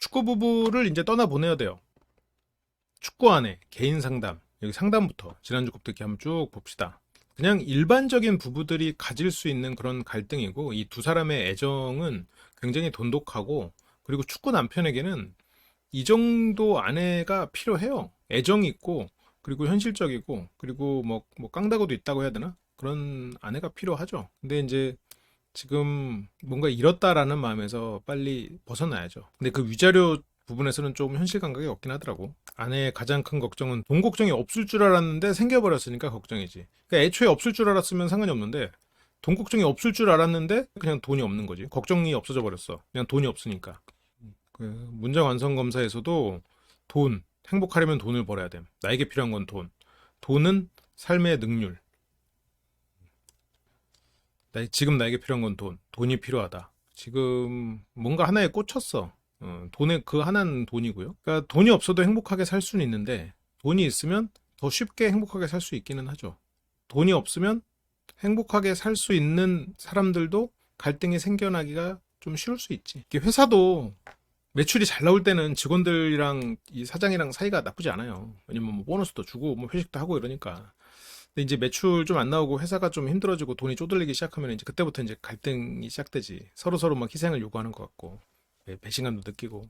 축구 부부를 이제 떠나보내야 돼요. 축구 안에 개인 상담, 여기 상담부터 지난주 곱듣기 한번 쭉 봅시다. 그냥 일반적인 부부들이 가질 수 있는 그런 갈등이고, 이 두 사람의 애정은 굉장히 돈독하고, 그리고 축구 남편에게는 이 정도 아내가 필요해요. 애정이 있고, 그리고 현실적이고, 그리고 뭐 깡다구도 있다고 해야 되나? 그런 아내가 필요하죠. 근데 이제 지금 뭔가 잃었다라는 마음에서 빨리 벗어나야죠. 근데 그 위자료 부분에서는 좀 현실 감각이 없긴 하더라고. 아내의 가장 큰 걱정은 돈 걱정이 없을 줄 알았는데 생겨버렸으니까 걱정이지. 그러니까 애초에 없을 줄 알았으면 상관이 없는데 돈 걱정이 없을 줄 알았는데 그냥 돈이 없는 거지. 걱정이 없어져 버렸어. 그냥 돈이 없으니까. 그 문장 완성 검사에서도 돈, 행복하려면 돈을 벌어야 돼. 나에게 필요한 건 돈. 돈은 삶의 능률. 지금 나에게 필요한 건 돈. 돈이 필요하다. 지금 뭔가 하나에 꽂혔어. 돈에 그 하나는 돈이고요. 그러니까 돈이 없어도 행복하게 살 수는 있는데 돈이 있으면 더 쉽게 행복하게 살 수 있기는 하죠. 돈이 없으면 행복하게 살 수 있는 사람들도 갈등이 생겨나기가 좀 쉬울 수 있지. 이게 회사도 매출이 잘 나올 때는 직원들이랑 이 사장이랑 사이가 나쁘지 않아요. 왜냐면 뭐 보너스도 주고 뭐 회식도 하고 이러니까. 근데 이제 매출 좀 안 나오고 회사가 좀 힘들어지고 돈이 쪼들리기 시작하면 이제 그때부터 이제 갈등이 시작되지. 서로 막 희생을 요구하는 것 같고 배신감도 느끼고.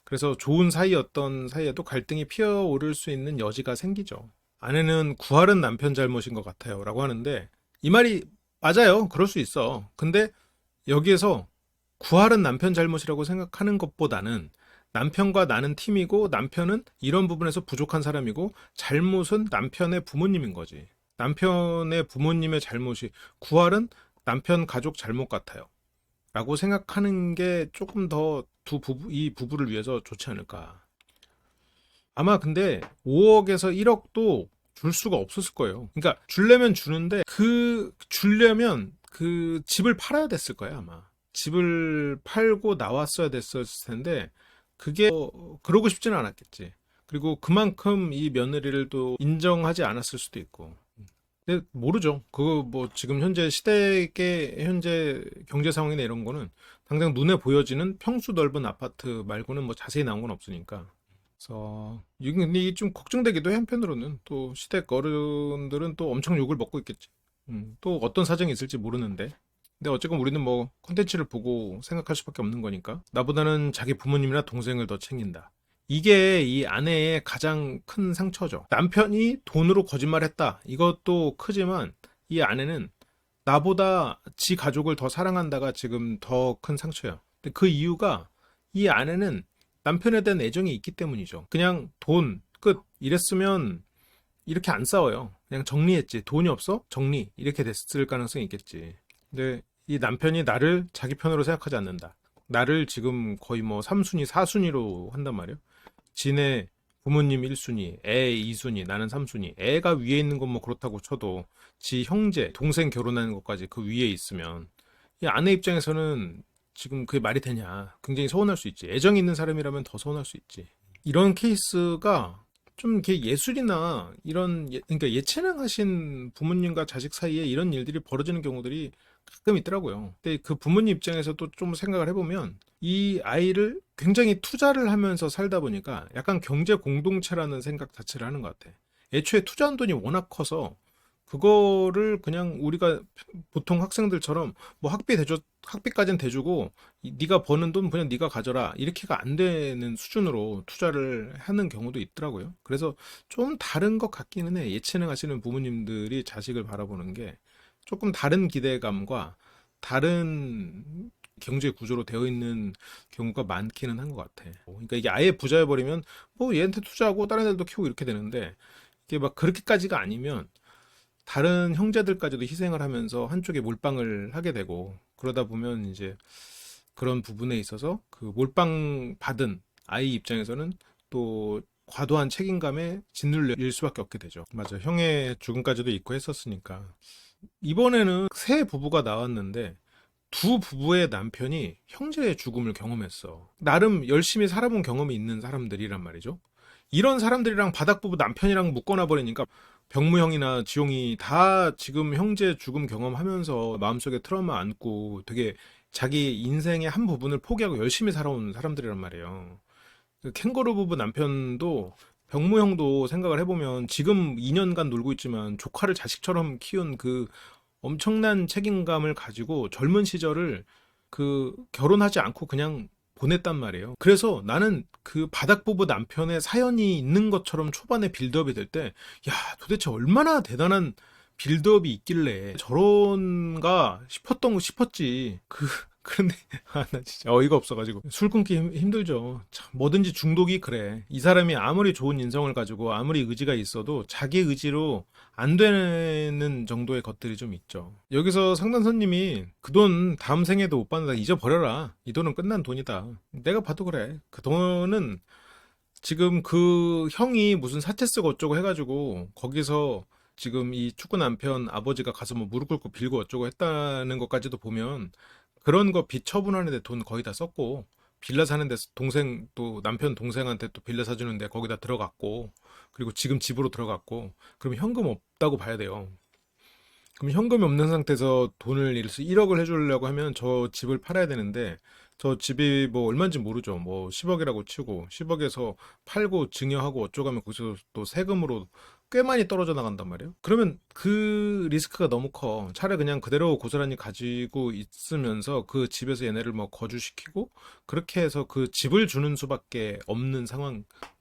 그래서 좋은 사이였던 사이에도 갈등이 피어오를 수 있는 여지가 생기죠. 아내는 구할은 남편 잘못인 것 같아요. 라고 하는데 이 말이 맞아요. 그럴 수 있어. 근데 여기에서 구할은 남편 잘못이라고 생각하는 것보다는 남편과 나는 팀이고 남편은 이런 부분에서 부족한 사람이고 잘못은 남편의 부모님인 거지. 남편의 부모님의 잘못이 구할은 남편 가족 잘못 같아요. 라고 생각하는 게 조금 더 이 부부를 위해서 좋지 않을까. 아마 근데 5억에서 1억도 줄 수가 없었을 거예요. 그러니까 주려면 주는데 주려면 그 집을 팔아야 됐을 거예요, 아마. 집을 팔고 나왔어야 됐었을 텐데 그게 그러고 싶지는 않았겠지. 그리고 그만큼 이 며느리를 또 인정하지 않았을 수도 있고. 근데 모르죠. 그거 뭐 지금 현재 시대의 현재 경제 상황이나 이런 거는 당장 눈에 보여지는 평수 넓은 아파트 말고는 뭐 자세히 나온 건 없으니까. 그래서 근데 이게 좀 걱정되기도 해 한편으로는. 또 시댁 어른들은 또 엄청 욕을 먹고 있겠지. 또 어떤 사정이 있을지 모르는데. 근데 어쨌건 우리는 뭐 콘텐츠를 보고 생각할 수밖에 없는 거니까. 나보다는 자기 부모님이나 동생을 더 챙긴다. 이게 이 아내의 가장 큰 상처죠. 남편이 돈으로 거짓말했다. 이것도 크지만 이 아내는 나보다 지 가족을 더 사랑한다가 지금 더 큰 상처예요. 근데 그 이유가 이 아내는 남편에 대한 애정이 있기 때문이죠. 그냥 돈, 끝. 이랬으면 이렇게 안 싸워요. 그냥 정리했지. 돈이 없어? 정리. 이렇게 됐을 가능성이 있겠지. 근데 이 남편이 나를 자기 편으로 생각하지 않는다. 나를 지금 거의 뭐 3순위, 4순위로 한단 말이에요. 지네 부모님 1순위, 애 2순위, 나는 3순위. 애가 위에 있는 건 뭐 그렇다고 쳐도 지 형제, 동생 결혼하는 것까지 그 위에 있으면 이 아내 입장에서는 지금 그게 말이 되냐. 굉장히 서운할 수 있지. 애정이 있는 사람이라면 더 서운할 수 있지. 이런 케이스가 좀 이렇게 예술이나 이런 그러니까 예체능 하신 부모님과 자식 사이에 이런 일들이 벌어지는 경우들이 가끔 있더라고요. 근데 그 부모님 입장에서도 좀 생각을 해보면 이 아이를 굉장히 투자를 하면서 살다 보니까 약간 경제 공동체라는 생각 자체를 하는 것 같아. 애초에 투자한 돈이 워낙 커서 그거를 그냥 우리가 보통 학생들처럼 뭐 학비까지는 대주고 네가 버는 돈 그냥 네가 가져라 이렇게가 안 되는 수준으로 투자를 하는 경우도 있더라고요. 그래서 좀 다른 것 같기는 해. 예체능 하시는 부모님들이 자식을 바라보는 게 조금 다른 기대감과 다른 경제 구조로 되어 있는 경우가 많기는 한 것 같아. 그러니까 이게 아예 부자여버리면 뭐 얘한테 투자하고 다른 애들도 키우고 이렇게 되는데 이게 막 그렇게까지가 아니면 다른 형제들까지도 희생을 하면서 한쪽에 몰빵을 하게 되고 그러다 보면 이제 그런 부분에 있어서 그 몰빵 받은 아이 입장에서는 또 과도한 책임감에 짓눌릴 수밖에 없게 되죠. 맞아. 형의 죽음까지도 있고 했었으니까. 이번에는 새 부부가 나왔는데 두 부부의 남편이 형제의 죽음을 경험했어. 나름 열심히 살아본 경험이 있는 사람들이란 말이죠. 이런 사람들이랑 바닥부부 남편이랑 묶어놔 버리니까 병무형이나 지용이 다 지금 형제 죽음 경험하면서 마음속에 트라우마 안고 되게 자기 인생의 한 부분을 포기하고 열심히 살아온 사람들이란 말이에요. 그 캥거루 부부 남편도 병무 형도 생각을 해보면 지금 2년간 놀고 있지만 조카를 자식처럼 키운 그 엄청난 책임감을 가지고 젊은 시절을 그 결혼하지 않고 그냥 보냈단 말이에요. 그래서 나는 그 바닥부부 남편의 사연이 있는 것처럼 초반에 빌드업이 될 때, 야, 도대체 얼마나 대단한 빌드업이 있길래 저런가 싶었지. 그런데, 아, 나 진짜 어이가 없어가지고. 술 끊기 힘들죠. 참, 뭐든지 중독이 그래. 이 사람이 아무리 좋은 인성을 가지고 아무리 의지가 있어도 자기 의지로 안 되는 정도의 것들이 좀 있죠. 여기서 상담사님이 그 돈 다음 생에도 못 받는다. 잊어버려라. 이 돈은 끝난 돈이다. 내가 봐도 그래. 그 돈은 지금 그 형이 무슨 사채 쓰고 어쩌고 해가지고 거기서 지금 이 축구 남편 아버지가 가서 뭐 무릎 꿇고 빌고 어쩌고 했다는 것까지도 보면 그런 거 빚 처분하는데 돈 거의 다 썼고 빌라 사는데 동생 또 남편 동생한테 또 빌라 사주는데 거기다 들어갔고 그리고 지금 집으로 들어갔고 그럼 현금 없다고 봐야 돼요. 그럼 현금이 없는 상태에서 돈을 1억을 해주려고 하면 저 집을 팔아야 되는데 저 집이 뭐 얼마인지 모르죠. 뭐 10억이라고 치고 10억에서 팔고 증여하고 어쩌고 하면 거기서 또 세금으로 꽤 많이 떨어져 나간단 말이에요. 그러면 그 리스크가 너무 커. 차라리 그냥 그대로 고스란히 가지고 있으면서 그 집에서 얘네를 뭐 거주시키고 그렇게 해서 그 집을 주는 수밖에 없는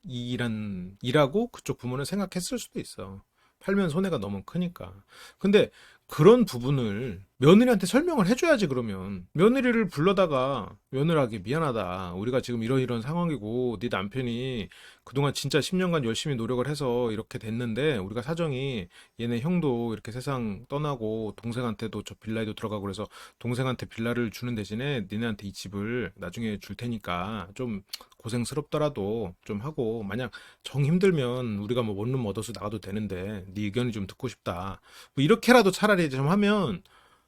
상황이라고 그쪽 부모는 생각했을 수도 있어. 팔면 손해가 너무 크니까. 근데 그런 부분을 며느리한테 설명을 해줘야지 그러면. 며느리를 불러다가 며느리에게 미안하다. 우리가 지금 이런 상황이고 네 남편이 그동안 진짜 10년간 열심히 노력을 해서 이렇게 됐는데 우리가 사정이 얘네 형도 이렇게 세상 떠나고 동생한테도 저 빌라에도 들어가고 그래서 동생한테 빌라를 주는 대신에 니네한테 이 집을 나중에 줄 테니까 좀 고생스럽더라도 좀 하고 만약 정 힘들면 우리가 뭐 원룸 얻어서 나가도 되는데 네 의견이 좀 듣고 싶다. 뭐 이렇게라도 차라리 좀 하면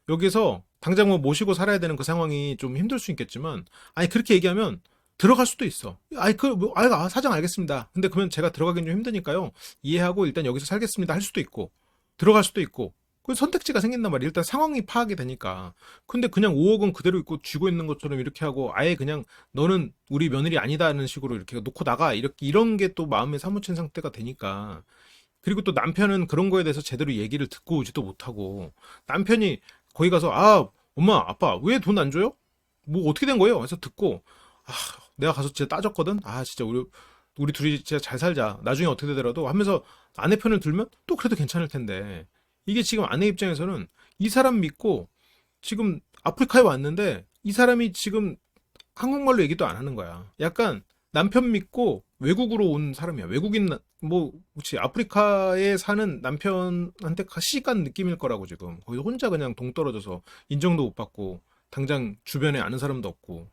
여기서 당장 뭐 모시고 살아야 되는 그 상황이 좀 힘들 수 있겠지만 아니 그렇게 얘기하면 들어갈 수도 있어. 아이 사정 알겠습니다. 근데 그러면 제가 들어가긴 좀 힘드니까요. 이해하고 일단 여기서 살겠습니다 할 수도 있고 들어갈 수도 있고 그 선택지가 생긴단 말이야. 일단 상황이 파악이 되니까. 근데 그냥 5억은 그대로 있고 쥐고 있는 것처럼 이렇게 하고 아예 그냥 너는 우리 며느리 아니다는 식으로 이렇게 놓고 나가 이렇게 이런 게 또 마음에 사무친 상태가 되니까. 그리고 또 남편은 그런 거에 대해서 제대로 얘기를 듣고 오지도 못하고 남편이 거기 가서 아 엄마 아빠 왜 돈 안 줘요? 뭐 어떻게 된 거예요? 그래서 듣고 아 내가 가서 진짜 따졌거든. 아 진짜 우리 둘이 진짜 잘 살자. 나중에 어떻게 되더라도 하면서 아내 편을 들면 또 그래도 괜찮을 텐데 이게 지금 아내 입장에서는 이 사람 믿고 지금 아프리카에 왔는데 이 사람이 지금 한국말로 얘기도 안 하는 거야. 약간 남편 믿고 외국으로 온 사람이야. 외국인 뭐 그렇지 아프리카에 사는 남편한테 시집간 느낌일 거라고 지금 거기 혼자 그냥 동떨어져서 인정도 못 받고 당장 주변에 아는 사람도 없고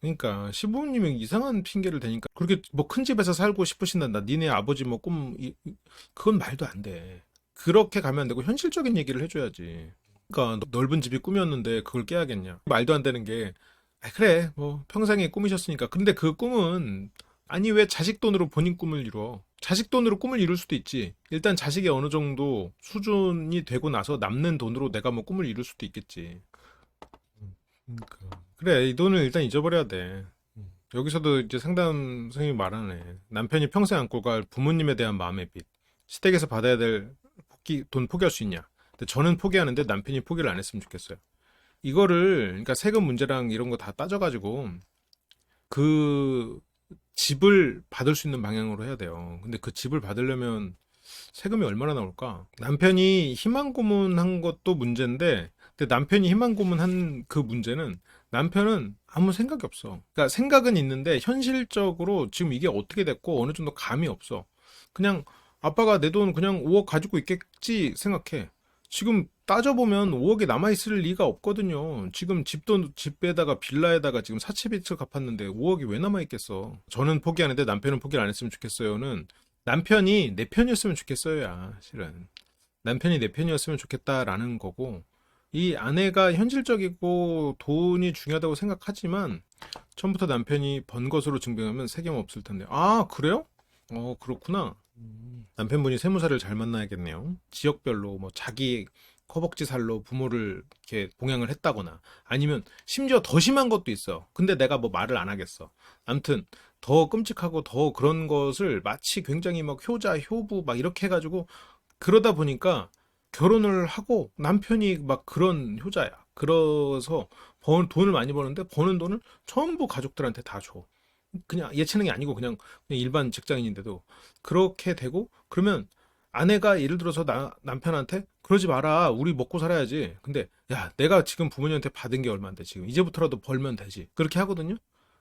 그러니까 시부모님이 이상한 핑계를 대니까 그렇게 뭐 큰 집에서 살고 싶으신단다. 니네 아버지 뭐 그건 말도 안 돼. 그렇게 가면 안 되고 현실적인 얘기를 해줘야지. 그러니까 넓은 집이 꿈이었는데 그걸 깨야겠냐. 말도 안 되는 게 아, 그래 뭐 평생에 꿈이셨으니까. 근데 그 꿈은 아니 왜 자식 돈으로 본인 꿈을 이뤄. 자식 돈으로 꿈을 이룰 수도 있지. 일단 자식이 어느 정도 수준이 되고 나서 남는 돈으로 내가 뭐 꿈을 이룰 수도 있겠지. 그러니까. 그래, 이 돈을 일단 잊어버려야 돼. 여기서도 이제 상담 선생님이 말하네. 남편이 평생 안고 갈 부모님에 대한 마음의 빚. 시댁에서 받아야 될 돈 포기할 수 있냐? 근데 저는 포기하는데 남편이 포기를 안 했으면 좋겠어요. 이거를, 그러니까 세금 문제랑 이런 거 다 따져가지고, 그 집을 받을 수 있는 방향으로 해야 돼요. 근데 그 집을 받으려면 세금이 얼마나 나올까? 남편이 희망 고문한 것도 문제인데, 근데 남편이 희망 고문한 그 문제는 남편은 아무 생각이 없어. 그러니까 생각은 있는데 현실적으로 지금 이게 어떻게 됐고 어느 정도 감이 없어. 그냥 아빠가 내 돈 그냥 5억 가지고 있겠지 생각해. 지금 따져보면 5억이 남아있을 리가 없거든요. 지금 집에다가 빌라에다가 지금 사채빚을 갚았는데 5억이 왜 남아있겠어. 저는 포기하는데 남편은 포기를 안 했으면 좋겠어요는 남편이 내 편이었으면 좋겠어요야 실은. 남편이 내 편이었으면 좋겠다라는 거고 이 아내가 현실적이고 돈이 중요하다고 생각하지만 처음부터 남편이 번 것으로 증명하면 세금 없을 텐데. 아, 그래요? 그렇구나. 남편분이 세무사를 잘 만나야겠네요. 지역별로 뭐 자기 허벅지 살로 부모를 이렇게 봉양을 했다거나 아니면 심지어 더 심한 것도 있어. 근데 내가 뭐 말을 안 하겠어. 아무튼 더 끔찍하고 더 그런 것을 마치 굉장히 막 효자, 효부 막 이렇게 해가지고 그러다 보니까 결혼을 하고 남편이 막 그런 효자야. 그래서 돈을 많이 버는데 버는 돈을 전부 가족들한테 다 줘. 그냥 예체능이 아니고 그냥 일반 직장인인데도 그렇게 되고 그러면 아내가 예를 들어서 남편한테 그러지 마라. 우리 먹고 살아야지. 근데 야, 내가 지금 부모님한테 받은 게 얼마인데 지금 이제부터라도 벌면 되지. 그렇게 하거든요.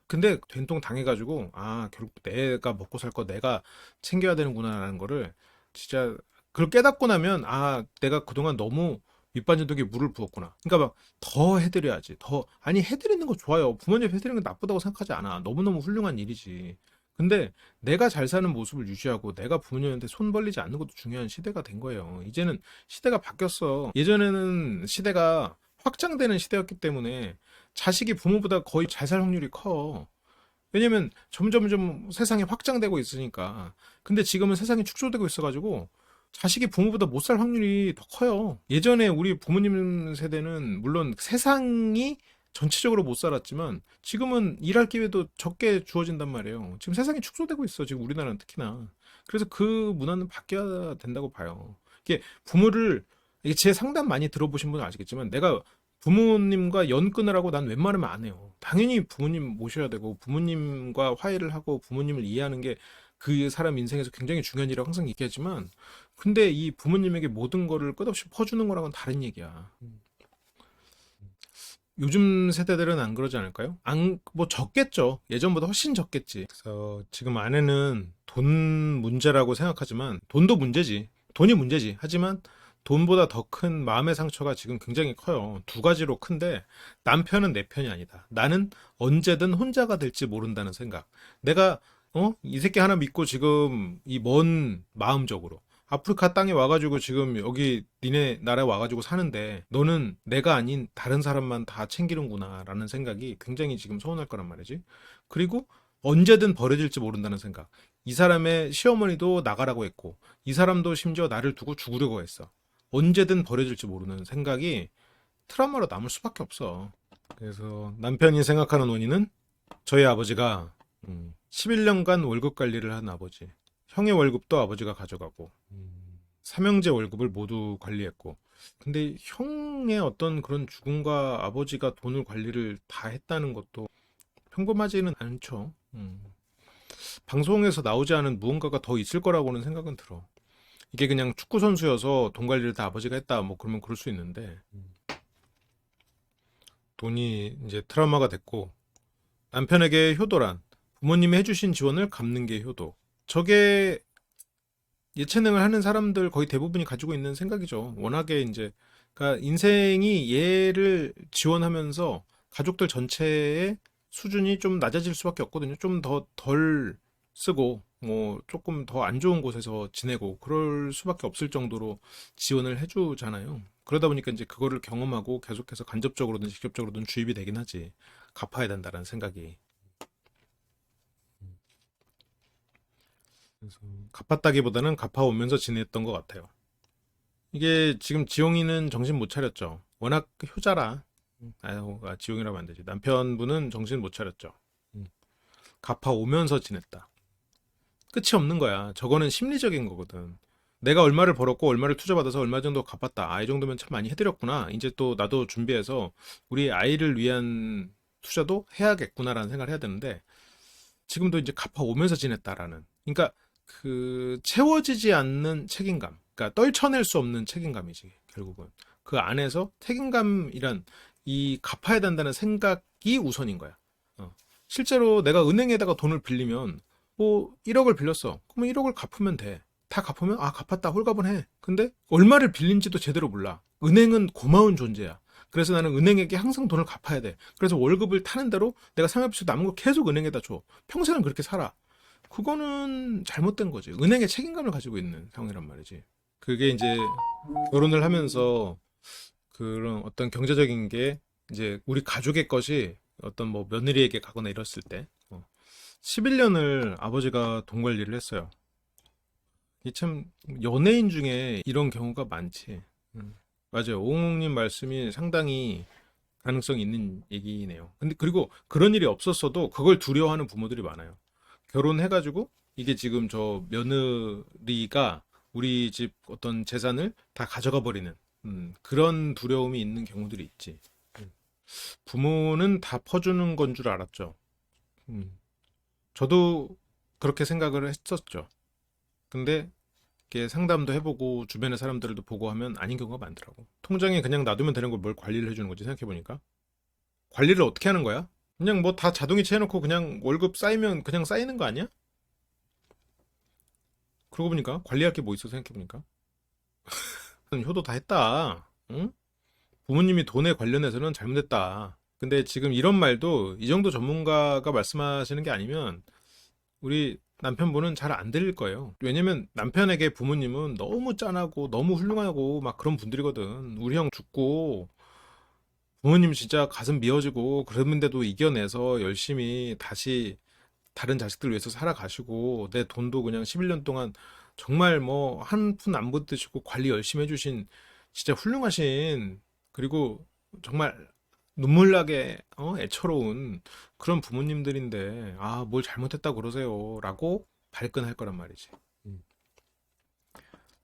근데 된통 당해가지고 아 결국 내가 먹고 살 거 내가 챙겨야 되는구나라는 거를 진짜 그걸 깨닫고 나면 아 내가 그동안 너무 밑반찬독에 물을 부었구나. 그러니까 막 더 해드려야지. 더 아니 해드리는 거 좋아요. 부모님 해드리는 건 나쁘다고 생각하지 않아. 너무너무 훌륭한 일이지. 근데 내가 잘 사는 모습을 유지하고 내가 부모님한테 손 벌리지 않는 것도 중요한 시대가 된 거예요. 이제는 시대가 바뀌었어. 예전에는 시대가 확장되는 시대였기 때문에 자식이 부모보다 거의 잘 살 확률이 커. 왜냐면 점점점 세상이 확장되고 있으니까. 근데 지금은 세상이 축소되고 있어가지고 자식이 부모보다 못 살 확률이 더 커요. 예전에 우리 부모님 세대는 물론 세상이 전체적으로 못 살았지만 지금은 일할 기회도 적게 주어진단 말이에요. 지금 세상이 축소되고 있어. 지금 우리나라는 특히나. 그래서 그 문화는 바뀌어야 된다고 봐요. 이게 부모를 이게 제 상담 많이 들어보신 분은 아시겠지만 내가 부모님과 연 끊으라고 난 웬만하면 안 해요. 당연히 부모님 모셔야 되고 부모님과 화해를 하고 부모님을 이해하는 게 그 사람 인생에서 굉장히 중요한 일이라고 항상 얘기하지만 근데 이 부모님에게 모든 거를 끝없이 퍼주는 거랑은 다른 얘기야. 요즘 세대들은 안 그러지 않을까요? 뭐 적겠죠. 예전보다 훨씬 적겠지. 그래서 지금 아내는 돈 문제라고 생각하지만 돈도 문제지. 돈이 문제지. 하지만 돈보다 더 큰 마음의 상처가 지금 굉장히 커요. 두 가지로 큰데 남편은 내 편이 아니다. 나는 언제든 혼자가 될지 모른다는 생각. 내가 이 새끼 하나 믿고 지금 이 먼 마음적으로 아프리카 땅에 와가지고 지금 여기 니네 나라에 와가지고 사는데 너는 내가 아닌 다른 사람만 다 챙기는구나 라는 생각이 굉장히 지금 서운할 거란 말이지. 그리고 언제든 버려질지 모른다는 생각. 이 사람의 시어머니도 나가라고 했고 이 사람도 심지어 나를 두고 죽으려고 했어. 언제든 버려질지 모르는 생각이 트라우마로 남을 수밖에 없어. 그래서 남편이 생각하는 원인은 저희 아버지가 11년간 월급 관리를 한 아버지. 형의 월급도 아버지가 가져가고 삼형제 월급을 모두 관리했고 근데 형의 어떤 그런 죽음과 아버지가 돈을 관리를 다 했다는 것도 평범하지는 않죠. 방송에서 나오지 않은 무언가가 더 있을 거라고는 생각은 들어. 이게 그냥 축구 선수여서 돈 관리를 다 아버지가 했다 뭐 그러면 그럴 수 있는데 돈이 이제 트라우마가 됐고 남편에게 효도란 부모님이 해주신 지원을 갚는 게 효도. 저게 예체능을 하는 사람들 거의 대부분이 가지고 있는 생각이죠. 워낙에 이제 그러니까 인생이 얘를 지원하면서 가족들 전체의 수준이 좀 낮아질 수밖에 없거든요. 좀 더 덜 쓰고 뭐 조금 더 안 좋은 곳에서 지내고 그럴 수밖에 없을 정도로 지원을 해주잖아요. 그러다 보니까 이제 그거를 경험하고 계속해서 간접적으로든 직접적으로든 주입이 되긴 하지. 갚아야 된다는 생각이. 그래서 갚았다기보다는 갚아오면서 지냈던 것 같아요. 이게 지금 지용이는 정신 못 차렸죠. 워낙 효자라. 아유, 지용이라면 안 되지. 남편분은 정신 못 차렸죠. 갚아오면서 지냈다. 끝이 없는 거야. 저거는 심리적인 거거든. 내가 얼마를 벌었고 얼마를 투자받아서 얼마 정도 갚았다. 아, 이 정도면 참 많이 해드렸구나. 이제 또 나도 준비해서 우리 아이를 위한 투자도 해야겠구나라는 생각을 해야 되는데 지금도 이제 갚아오면서 지냈다라는. 그러니까 그 채워지지 않는 책임감. 그러니까 떨쳐낼 수 없는 책임감이지. 결국은 그 안에서 책임감이란 이 갚아야 된다는 생각이 우선인 거야. 실제로 내가 은행에다가 돈을 빌리면 뭐 1억을 빌렸어. 그러면 1억을 갚으면 돼. 다 갚으면 아 갚았다 홀가분해. 근데 얼마를 빌린지도 제대로 몰라. 은행은 고마운 존재야. 그래서 나는 은행에게 항상 돈을 갚아야 돼. 그래서 월급을 타는 대로 내가 생활비서 남은 거 계속 은행에다 줘. 평생을 그렇게 살아. 그거는 잘못된 거지. 은행의 책임감을 가지고 있는 상황이란 말이지. 그게 이제 결혼을 하면서 그런 어떤 경제적인 게 이제 우리 가족의 것이 어떤 뭐 며느리에게 가거나 이랬을 때 11년을 아버지가 돈 관리를 했어요. 이게 참 연예인 중에 이런 경우가 많지. 맞아요. 오홍님 말씀이 상당히 가능성 있는 얘기네요. 근데 그리고 그런 일이 없었어도 그걸 두려워하는 부모들이 많아요. 결혼해가지고 이게 지금 저 며느리가 우리 집 어떤 재산을 다 가져가 버리는 그런 두려움이 있는 경우들이 있지. 음. 부모는 다 퍼주는 건 줄 알았죠. 음. 저도 그렇게 생각을 했었죠. 근데 이렇게 상담도 해보고 주변의 사람들도 보고 하면 아닌 경우가 많더라고. 통장에 그냥 놔두면 되는 걸 뭘 관리를 해주는 거지 생각해보니까. 관리를 어떻게 하는 거야? 그냥 뭐 다 자동이체 해놓고 그냥 월급 쌓이면 그냥 쌓이는 거 아니야? 그러고 보니까 관리할 게 뭐 있어 생각해보니까. 효도 다 했다. 응? 부모님이 돈에 관련해서는 잘못했다. 근데 지금 이런 말도 이 정도 전문가가 말씀하시는 게 아니면 우리 남편분은 잘 안 들릴 거예요. 왜냐면 남편에게 부모님은 너무 짠하고 너무 훌륭하고 막 그런 분들이거든. 우리 형 죽고 부모님 진짜 가슴 미어지고 그랬는데도 이겨내서 열심히 다시 다른 자식들 위해서 살아가시고 내 돈도 그냥 11년 동안 정말 뭐 한 푼 안 붙드시고 관리 열심히 해주신 진짜 훌륭하신 그리고 정말 눈물 나게 애처로운 그런 부모님들인데 아 뭘 잘못했다 그러세요라고 발끈할 거란 말이지. 음.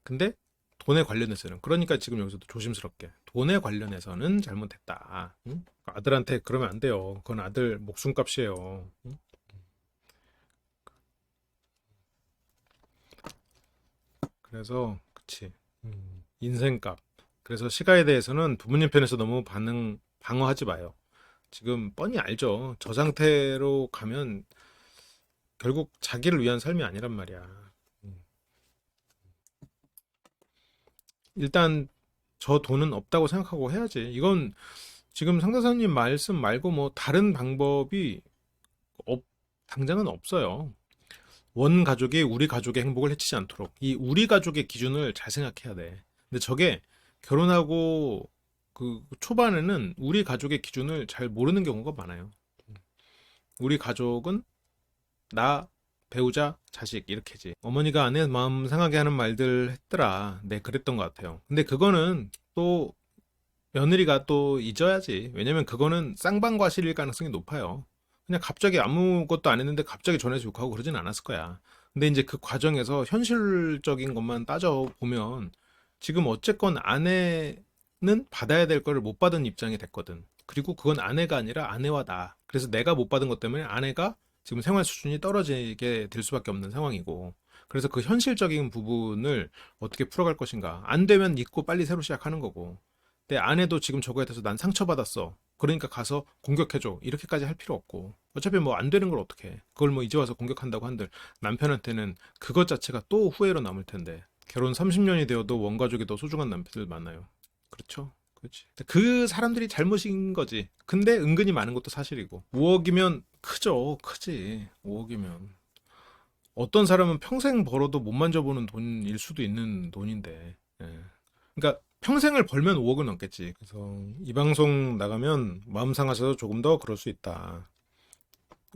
근데 돈에 관련해서는 그러니까 지금 여기서도 조심스럽게 돈에 관련해서는 잘못했다. 응? 아들한테 그러면 안 돼요. 그건 아들 목숨값이에요. 응? 그래서 그치. 인생값. 그래서 시가에 대해서는 부모님 편에서 너무 방어하지 마요. 지금 뻔히 알죠. 저 상태로 가면 결국 자기를 위한 삶이 아니란 말이야. 음. 일단 저 돈은 없다고 생각하고 해야지. 이건 지금 상대사님 말씀 말고 뭐 다른 방법이 없, 당장은 없어요. 원 가족이 우리 가족의 행복을 해치지 않도록 이 우리 가족의 기준을 잘 생각해야 돼. 근데 저게 결혼하고 그 초반에는 우리 가족의 기준을 잘 모르는 경우가 많아요. 우리 가족은 나, 배우자, 자식 이렇게지. 어머니가 아내 마음 상하게 하는 말들 했더라. 네, 그랬던 것 같아요. 근데 그거는 또 며느리가 또 잊어야지. 왜냐면 그거는 쌍방과실일 가능성이 높아요. 그냥 갑자기 아무것도 안 했는데 갑자기 전해서 욕하고 그러진 않았을 거야. 근데 이제 그 과정에서 현실적인 것만 따져보면 지금 어쨌건 아내는 받아야 될 거를 못 받은 입장이 됐거든. 그리고 그건 아내가 아니라 아내와 나. 그래서 내가 못 받은 것 때문에 아내가 지금 생활 수준이 떨어지게 될 수밖에 없는 상황이고. 그래서 그 현실적인 부분을 어떻게 풀어갈 것인가. 안 되면 잊고 빨리 새로 시작하는 거고. 내 아내도 지금 저거에 대해서 난 상처받았어. 그러니까 가서 공격해줘. 이렇게까지 할 필요 없고. 어차피 뭐 안 되는 걸 어떻게. 그걸 뭐 이제 와서 공격한다고 한들 남편한테는 그것 자체가 또 후회로 남을 텐데. 결혼 30년이 되어도 원가족이 더 소중한 남편들 많아요. 그렇죠? 그렇지. 그 사람들이 잘못인 거지. 근데 은근히 많은 것도 사실이고. 5억이면 크죠. 크지. 5억이면. 어떤 사람은 평생 벌어도 못 만져보는 돈일 수도 있는 돈인데. 예. 그러니까 평생을 벌면 5억은 넘겠지. 그래서 이 방송 나가면 마음 상하셔서 조금 더 그럴 수 있다.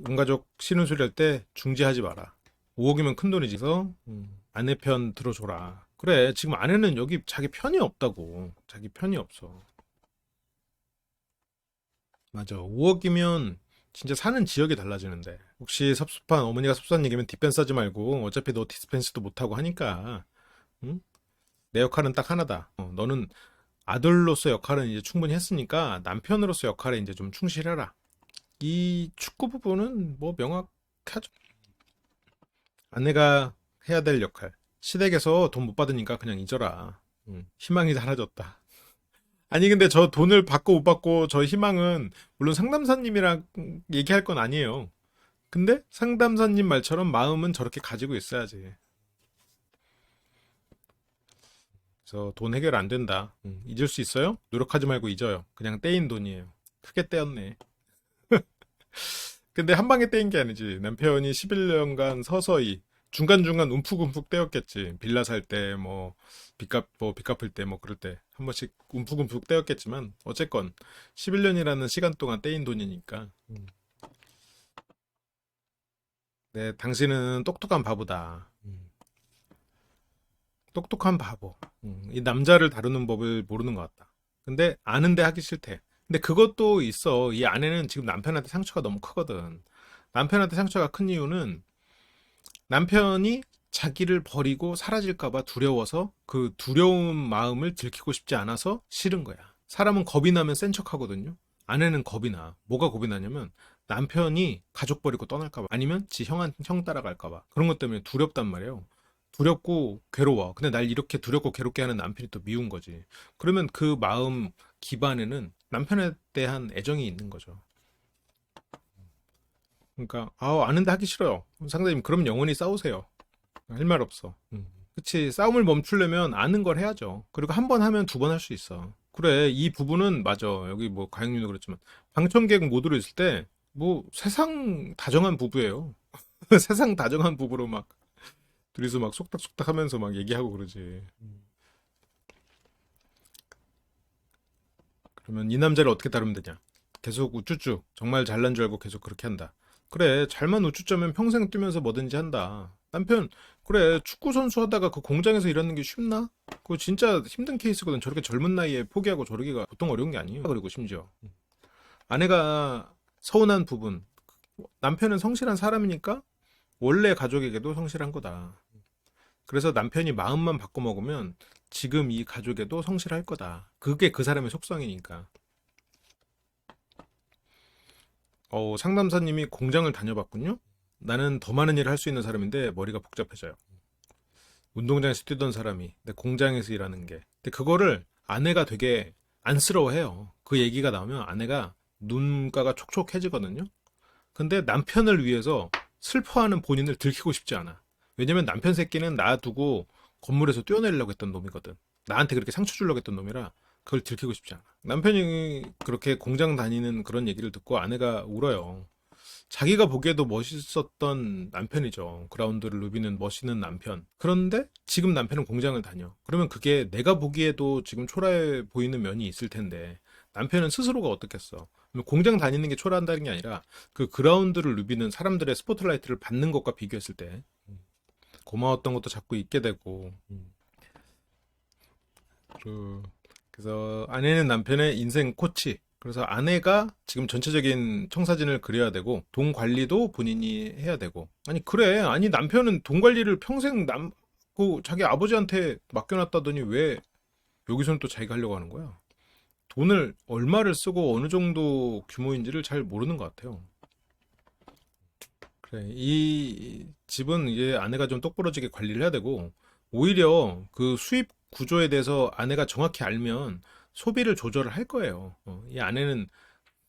온 가족 싫은 소리 할 때 중지하지 마라. 5억이면 큰 돈이지. 그래서 아내 편 들어줘라. 그래, 지금 아내는 여기 자기 편이 없다고. 자기 편이 없어. 맞아. 5억이면 진짜 사는 지역이 달라지는데. 혹시 섭섭한 어머니가 섭섭한 얘기면 뒷변 싸지 말고 어차피 너 디스펜스도 못하고 하니까. 응? 내 역할은 딱 하나다. 너는 아들로서 역할은 이제 충분히 했으니까 남편으로서 역할에 이제 좀 충실해라. 이 축구 부분은 뭐 명확하죠. 아내가 해야 될 역할. 시댁에서 돈 못 받으니까 그냥 잊어라. 희망이 사라졌다. 아니 근데 저 돈을 받고 못 받고 저 희망은 물론 상담사님이랑 얘기할 건 아니에요. 근데 상담사님 말처럼 마음은 저렇게 가지고 있어야지. 그래서 돈 해결 안 된다. 잊을 수 있어요? 노력하지 말고 잊어요. 그냥 떼인 돈이에요. 크게 떼었네. 근데 한 방에 떼인 게 아니지. 남편이 11년간 서서히 중간중간 움푹움푹 떼었겠지. 빌라 살 때, 뭐, 빚 갚을 때, 뭐, 그럴 때. 한 번씩 움푹움푹 떼었겠지만, 어쨌건, 11년이라는 시간 동안 떼인 돈이니까. 네, 당신은 똑똑한 바보다. 똑똑한 바보. 이 남자를 다루는 법을 모르는 것 같다. 근데 아는데 하기 싫대. 근데 그것도 있어. 이 아내는 지금 남편한테 상처가 너무 크거든. 남편한테 상처가 큰 이유는 남편이 자기를 버리고 사라질까봐 두려워서 그 두려운 마음을 들키고 싶지 않아서 싫은 거야. 사람은 겁이 나면 센 척 하거든요. 아내는 겁이 나. 뭐가 겁이 나냐면 남편이 가족 버리고 떠날까봐 아니면 지 형 따라갈까봐 그런 것 때문에 두렵단 말이에요. 두렵고 괴로워. 근데 날 이렇게 두렵고 괴롭게 하는 남편이 또 미운 거지. 그러면 그 마음 기반에는 남편에 대한 애정이 있는 거죠. 그러니까 아는데 하기 싫어요. 상대님 그럼 영원히 싸우세요. 할 말 없어. 그치. 싸움을 멈추려면 아는 걸 해야죠. 그리고 한 번 하면 두 번 할 수 있어. 그래. 이 부분은 맞아. 여기 뭐 가영님도 그랬지만 방청객 모드로 있을 때 뭐 세상 다정한 부부예요. 세상 다정한 부부로 막 둘이서 막 속닥속닥 하면서 막 얘기하고 그러지. 그러면 이 남자를 어떻게 다루면 되냐? 계속 우쭈쭈. 정말 잘난 줄 알고 계속 그렇게 한다. 그래, 잘만 우쭈쩌면 평생 뛰면서 뭐든지 한다. 남편, 그래, 축구 선수 하다가 그 공장에서 일하는 게 쉽나? 그거 진짜 힘든 케이스거든. 저렇게 젊은 나이에 포기하고 저러기가 보통 어려운 게 아니에요. 그리고 심지어 아내가 서운한 부분. 남편은 성실한 사람이니까 원래 가족에게도 성실한 거다. 그래서 남편이 마음만 바꿔 먹으면 지금 이 가족에도 성실할 거다. 그게 그 사람의 속성이니까. 상담사님이 공장을 다녀봤군요. 나는 더 많은 일을 할 수 있는 사람인데 머리가 복잡해져요. 운동장에서 뛰던 사람이 내 공장에서 일하는 게. 근데 그거를 아내가 되게 안쓰러워해요. 그 얘기가 나오면 아내가 눈가가 촉촉해지거든요. 근데 남편을 위해서 슬퍼하는 본인을 들키고 싶지 않아. 왜냐면 남편 새끼는 놔두고 건물에서 뛰어내리려고 했던 놈이거든. 나한테 그렇게 상처 주려고 했던 놈이라 그걸 들키고 싶지 않아. 남편이 그렇게 공장 다니는 그런 얘기를 듣고 아내가 울어요. 자기가 보기에도 멋있었던 남편이죠. 그라운드를 누비는 멋있는 남편. 그런데 지금 남편은 공장을 다녀. 그러면 그게 내가 보기에도 지금 초라해 보이는 면이 있을 텐데 남편은 스스로가 어떻겠어. 공장 다니는 게 초라한다는 게 아니라 그 그라운드를 누비는 사람들의 스포트라이트를 받는 것과 비교했을 때 고마웠던 것도 자꾸 잊게 되고 그래서 아내는 남편의 인생 코치. 그래서 아내가 지금 전체적인 청사진을 그려야 되고 돈 관리도 본인이 해야 되고. 아니 그래. 아니 남편은 돈 관리를 평생 그 자기 아버지한테 맡겨놨다더니 왜 여기서는 또 자기가 하려고 하는 거야? 돈을 얼마를 쓰고 어느 정도 규모인지를 잘 모르는 것 같아요. 그래. 이 집은 이제 아내가 좀 똑부러지게 관리를 해야 되고 오히려 그 수입 구조에 대해서 아내가 정확히 알면 소비를 조절을 할 거예요. 이 아내는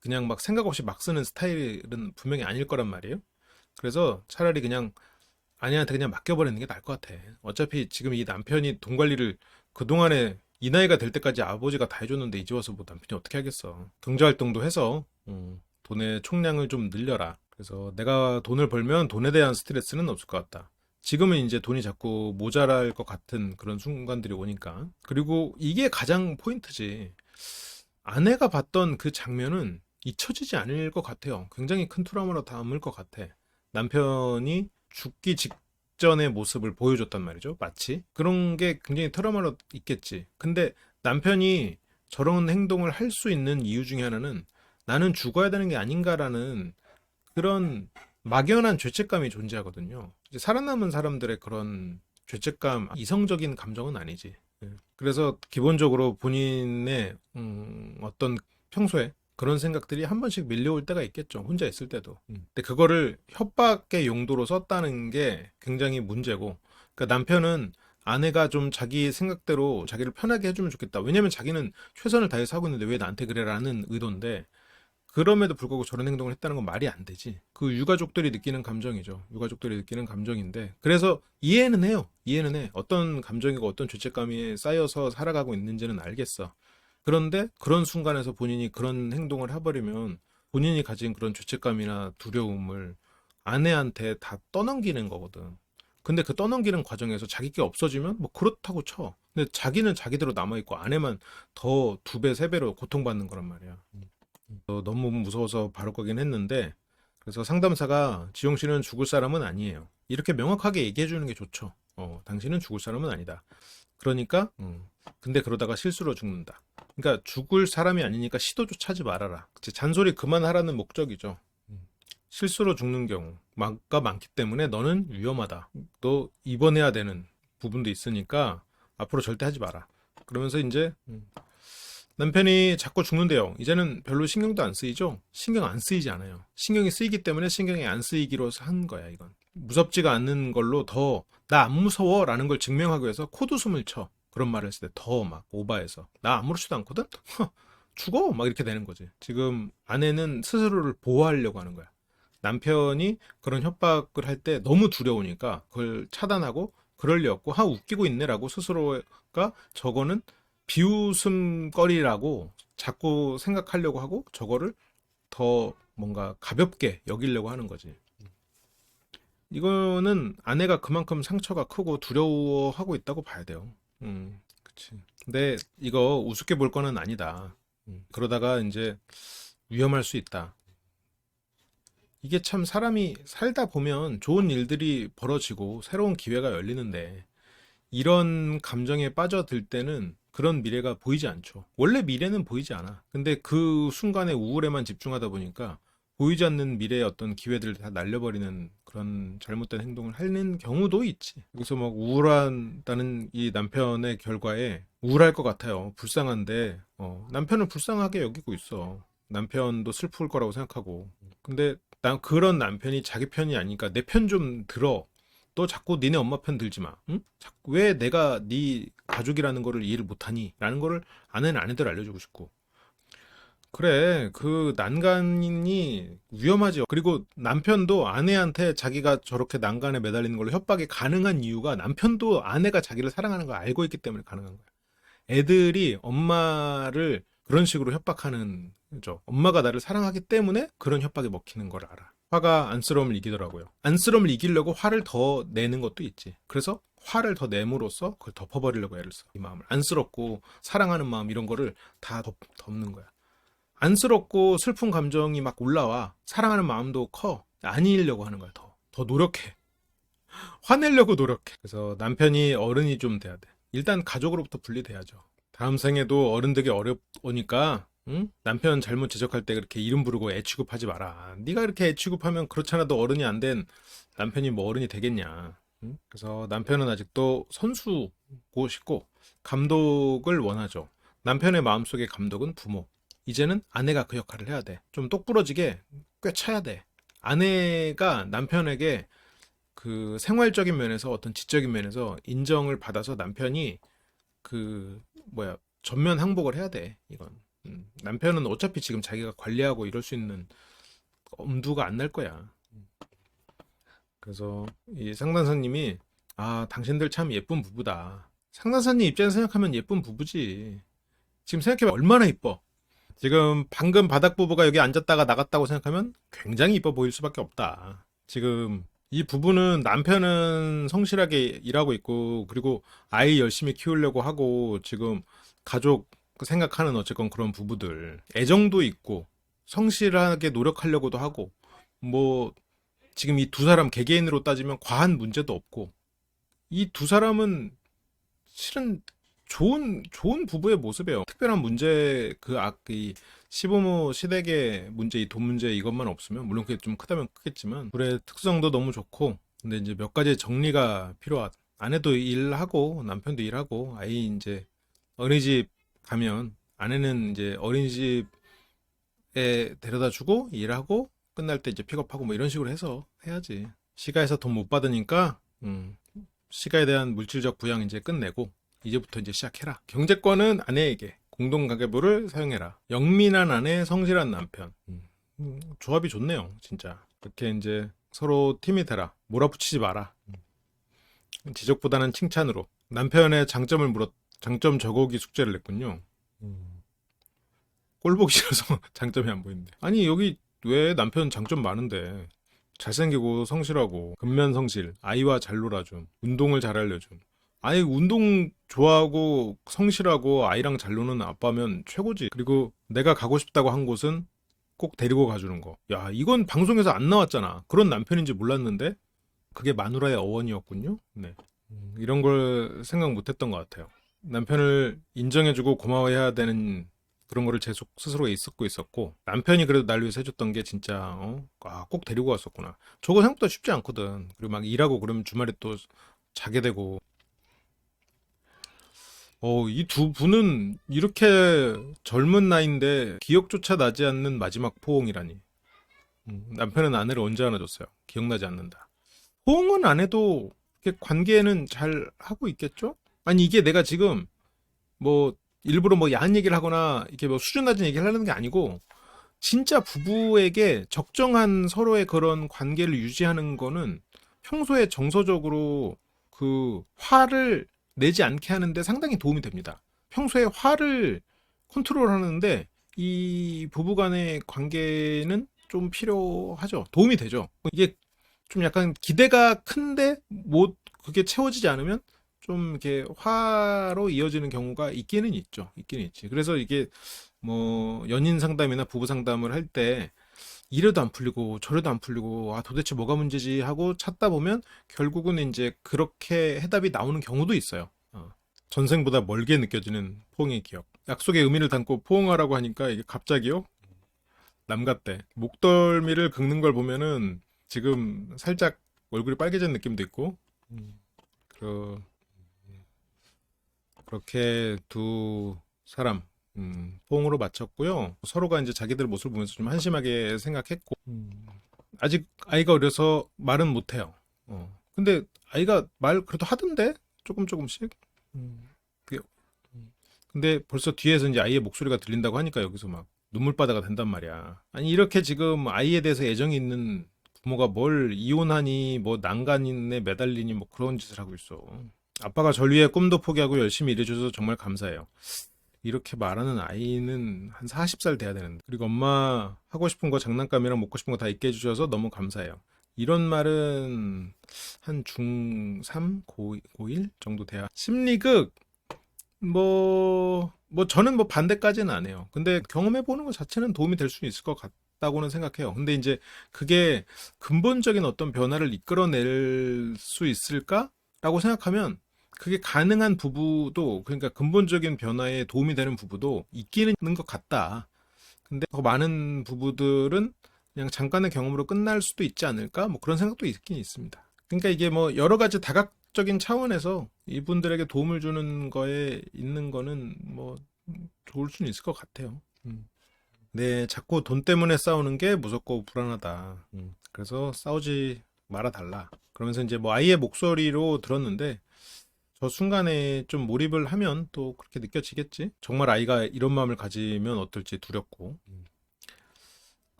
그냥 막 생각 없이 막 쓰는 스타일은 분명히 아닐 거란 말이에요. 그래서 차라리 그냥 아내한테 그냥 맡겨버리는 게 나을 것 같아. 어차피 지금 이 남편이 돈 관리를 그동안에 이 나이가 될 때까지 아버지가 다 해줬는데 이제 와서 뭐 남편이 어떻게 하겠어. 경제활동도 해서 돈의 총량을 좀 늘려라. 그래서 내가 돈을 벌면 돈에 대한 스트레스는 없을 것 같다. 지금은 이제 돈이 자꾸 모자랄 것 같은 그런 순간들이 오니까. 그리고 이게 가장 포인트지. 아내가 봤던 그 장면은 잊혀지지 않을 것 같아요. 굉장히 큰 트라우마로 남을 것 같아. 남편이 죽기 직전의 모습을 보여줬단 말이죠. 마치. 그런 게 굉장히 트라우마로 있겠지. 근데 남편이 저런 행동을 할 수 있는 이유 중에 하나는 나는 죽어야 되는 게 아닌가라는 그런 막연한 죄책감이 존재하거든요. 이제 살아남은 사람들의 그런 죄책감, 이성적인 감정은 아니지. 예. 그래서 기본적으로 본인의 어떤 평소에 그런 생각들이 한 번씩 밀려올 때가 있겠죠. 혼자 있을 때도. 근데 그거를 협박의 용도로 썼다는 게 굉장히 문제고, 그러니까 남편은 아내가 좀 자기 생각대로 자기를 편하게 해주면 좋겠다. 왜냐면 자기는 최선을 다해서 하고 있는데 왜 나한테 그래라는 의도인데, 그럼에도 불구하고 저런 행동을 했다는 건 말이 안 되지. 그 유가족들이 느끼는 감정이죠. 유가족들이 느끼는 감정인데. 그래서 이해는 해요. 이해는 해. 어떤 감정이고 어떤 죄책감이 쌓여서 살아가고 있는지는 알겠어. 그런데 그런 순간에서 본인이 그런 행동을 해버리면 본인이 가진 그런 죄책감이나 두려움을 아내한테 다 떠넘기는 거거든. 근데 그 떠넘기는 과정에서 자기 게 없어지면 뭐 그렇다고 쳐. 근데 자기는 자기대로 남아있고 아내만 더 두 배, 세 배로 고통받는 거란 말이야. 너무 무서워서 바로 가긴 했는데 그래서 상담사가 지용 씨는 죽을 사람은 아니에요. 이렇게 명확하게 얘기해 주는 게 좋죠. 당신은 죽을 사람은 아니다. 그러니까 근데 그러다가 실수로 죽는다. 그러니까 죽을 사람이 아니니까 시도조차 하지 말아라. 그치? 잔소리 그만하라는 목적이죠. 실수로 죽는 경우가 많기 때문에 너는 위험하다. 너 입원해야 되는 부분도 있으니까 앞으로 절대 하지 마라. 그러면서 이제 남편이 자꾸 죽는데요. 이제는 별로 신경도 안 쓰이죠? 신경 안 쓰이지 않아요. 신경이 쓰이기 때문에 신경이 안 쓰이기로 한 거야, 이건. 무섭지가 않는 걸로 더 나 안 무서워 라는 걸 증명하기 위해서 코드숨을 쳐. 그런 말을 했을 때 더 막 오바해서 나 아무렇지도 않거든? 죽어! 막 이렇게 되는 거지. 지금 아내는 스스로를 보호하려고 하는 거야. 남편이 그런 협박을 할 때 너무 두려우니까 그걸 차단하고 그럴 리 없고 웃기고 있네라고 스스로가 저거는 비웃음거리라고 자꾸 생각하려고 하고 저거를 더 뭔가 가볍게 여기려고 하는 거지. 이거는 아내가 그만큼 상처가 크고 두려워하고 있다고 봐야 돼요. 그치. 근데 이거 우습게 볼 거는 아니다. 그러다가 이제 위험할 수 있다. 이게 참 사람이 살다 보면 좋은 일들이 벌어지고 새로운 기회가 열리는데 이런 감정에 빠져들 때는 그런 미래가 보이지 않죠. 원래 미래는 보이지 않아. 근데 그 순간에 우울에만 집중하다 보니까 보이지 않는 미래의 어떤 기회들을 다 날려버리는 그런 잘못된 행동을 하는 경우도 있지. 여기서 막 우울하다는 이 남편의 결과에 우울할 것 같아요. 불쌍한데 남편을 불쌍하게 여기고 있어. 남편도 슬플 거라고 생각하고. 근데 난 그런 남편이 자기 편이 아니니까 내 편 좀 들어. 너 자꾸 니네 엄마 편 들지 마. 응? 자꾸 왜 내가 네 가족이라는 거를 이해를 못하니? 라는 거를 아내는 아내대로 알려주고 싶고. 그래, 그 난간이 위험하죠. 그리고 남편도 아내한테 자기가 저렇게 난간에 매달리는 걸로 협박이 가능한 이유가 남편도 아내가 자기를 사랑하는 걸 알고 있기 때문에 가능한 거야. 애들이 엄마를 그런 식으로 협박하는 거죠. 엄마가 나를 사랑하기 때문에 그런 협박이 먹히는 걸 알아. 화가 안쓰러움을 이기더라고요. 안쓰러움을 이기려고 화를 더 내는 것도 있지. 그래서 화를 더 내므로써 그걸 덮어버리려고 애를 써. 이 마음을. 안쓰럽고 사랑하는 마음 이런 거를 다 덮는 거야. 안쓰럽고 슬픈 감정이 막 올라와. 사랑하는 마음도 커. 아니려고 하는 거야. 더 노력해. 화내려고 노력해. 그래서 남편이 어른이 좀 돼야 돼. 일단 가족으로부터 분리돼야죠. 다음 생에도 어른 되기 어려우니까 응? 남편 잘못 지적할 때 그렇게 이름 부르고 애 취급하지 마라. 네가 이렇게 애 취급하면 그렇잖아도 어른이 안 된 남편이 뭐 어른이 되겠냐. 응? 그래서 남편은 아직도 선수고 싶고 감독을 원하죠. 남편의 마음속의 감독은 부모. 이제는 아내가 그 역할을 해야 돼. 좀 똑부러지게 꿰차야 돼. 아내가 남편에게 그 생활적인 면에서 어떤 지적인 면에서 인정을 받아서 남편이 전면 항복을 해야 돼. 이건 남편은 어차피 지금 자기가 관리하고 이럴 수 있는 엄두가 안 날 거야. 그래서 이 상담사님이 당신들 참 예쁜 부부다. 상담사님 입장에서 생각하면 예쁜 부부지. 지금 생각해보면 얼마나 이뻐. 지금 방금 바닥 부부가 여기 앉았다가 나갔다고 생각하면 굉장히 이뻐 보일 수밖에 없다. 지금 이 부부는 남편은 성실하게 일하고 있고 그리고 아이 열심히 키우려고 하고 지금 가족 생각하는 어쨌건 그런 부부들 애정도 있고 성실하게 노력하려고도 하고 뭐 지금 이 두 사람 개개인으로 따지면 과한 문제도 없고 이 두 사람은 실은 좋은 부부의 모습이에요. 특별한 문제 이 시부모 시댁의 문제 이 돈 문제 이것만 없으면 물론 그게 좀 크다면 크겠지만 둘의 특성도 너무 좋고 근데 이제 몇 가지 정리가 필요하다. 아내도 일하고 남편도 일하고 아이 이제 어린이집 가면 아내는 이제 어린이집에 데려다 주고 일하고 끝날 때 이제 픽업하고 뭐 이런 식으로 해서 해야지. 시가에서 돈 못 받으니까 시가에 대한 물질적 부양 이제 끝내고 이제부터 이제 시작해라. 경제권은 아내에게 공동가계부를 사용해라. 영민한 아내, 성실한 남편. 조합이 좋네요, 진짜. 이렇게 이제 서로 팀이 되라. 몰아붙이지 마라. 지적보다는 칭찬으로. 남편의 장점 적어오기 숙제를 냈군요. 꼴 보기 싫어서 장점이 안 보이는데. 아니 여기 왜 남편 장점 많은데 잘생기고 성실하고 근면성실, 아이와 잘 놀아줌, 운동을 잘 알려줌. 아니 운동 좋아하고 성실하고 아이랑 잘 노는 아빠면 최고지. 그리고 내가 가고 싶다고 한 곳은 꼭 데리고 가주는 거. 야 이건 방송에서 안 나왔잖아. 그런 남편인지 몰랐는데 그게 마누라의 어원이었군요. 네. 이런 걸 생각 못 했던 것 같아요. 남편을 인정해주고 고마워해야 되는 그런 거를 제 스스로에 있었고, 남편이 그래도 날 위해서 해줬던 게 진짜, 꼭 데리고 왔었구나. 저거 생각보다 쉽지 않거든. 그리고 막 일하고 그러면 주말에 또 자게 되고, 이 두 분은 이렇게 젊은 나이인데 기억조차 나지 않는 마지막 포옹이라니. 남편은 아내를 언제 안아줬어요? 기억나지 않는다. 포옹은 안 해도 이렇게 관계는 잘 하고 있겠죠? 아니, 이게 내가 지금 뭐 일부러 뭐 야한 얘기를 하거나 이렇게 뭐 수준 낮은 얘기를 하려는 게 아니고, 진짜 부부에게 적정한 서로의 그런 관계를 유지하는 거는 평소에 정서적으로 그 화를 내지 않게 하는데 상당히 도움이 됩니다. 평소에 화를 컨트롤 하는데 이 부부 간의 관계는 좀 필요하죠. 도움이 되죠. 이게 좀 약간 기대가 큰데 못 그게 채워지지 않으면 좀 이렇게 화로 이어지는 경우가 있기는 있죠. 있기는 있지. 그래서 이게 뭐 연인 상담이나 부부 상담을 할 때 이래도 안 풀리고 저래도 안 풀리고 도대체 뭐가 문제지 하고 찾다 보면 결국은 이제 그렇게 해답이 나오는 경우도 있어요. 전생보다 멀게 느껴지는 포옹의 기억. 약속의 의미를 담고 포옹하라고 하니까 이게 갑자기요? 남 같대. 목덜미를 긁는 걸 보면은 지금 살짝 얼굴이 빨개진 느낌도 있고, 그, 그렇게 두 사람, 포옹으로 마쳤고요. 서로가 이제 자기들 모습을 보면서 좀 한심하게 생각했고, 아직 아이가 어려서 말은 못해요. 근데 아이가 말 그래도 하던데? 조금씩? 그- 근데 벌써 뒤에서 이제 아이의 목소리가 들린다고 하니까 여기서 막 눈물바다가 된단 말이야. 아니, 이렇게 지금 아이에 대해서 애정이 있는 부모가 뭘 이혼하니, 뭐 난간에 매달리니, 뭐 그런 짓을 하고 있어. 아빠가 절 위해 꿈도 포기하고 열심히 일해줘서 정말 감사해요. 이렇게 말하는 아이는 한 40살 돼야 되는데. 그리고 엄마 하고 싶은 거 장난감이랑 먹고 싶은 거 다 있게 해주셔서 너무 감사해요. 이런 말은 한 중3, 고1 정도 돼야. 심리극, 저는 뭐 반대까지는 안 해요. 근데 경험해보는 것 자체는 도움이 될 수 있을 것 같다고는 생각해요. 근데 이제 그게 근본적인 어떤 변화를 이끌어낼 수 있을까라고 생각하면 그게 가능한 부부도, 그러니까 근본적인 변화에 도움이 되는 부부도 있기는 있는 것 같다. 근데 더 많은 부부들은 그냥 잠깐의 경험으로 끝날 수도 있지 않을까? 뭐 그런 생각도 있긴 있습니다. 그러니까 이게 뭐 여러 가지 다각적인 차원에서 이분들에게 도움을 주는 거에 있는 거는 뭐 좋을 수는 있을 것 같아요. 네, 자꾸 돈 때문에 싸우는 게 무섭고 불안하다. 그래서 싸우지 말아달라. 그러면서 이제 뭐 아이의 목소리로 들었는데 저 순간에 좀 몰입을 하면 또 그렇게 느껴지겠지? 정말 아이가 이런 마음을 가지면 어떨지 두렵고.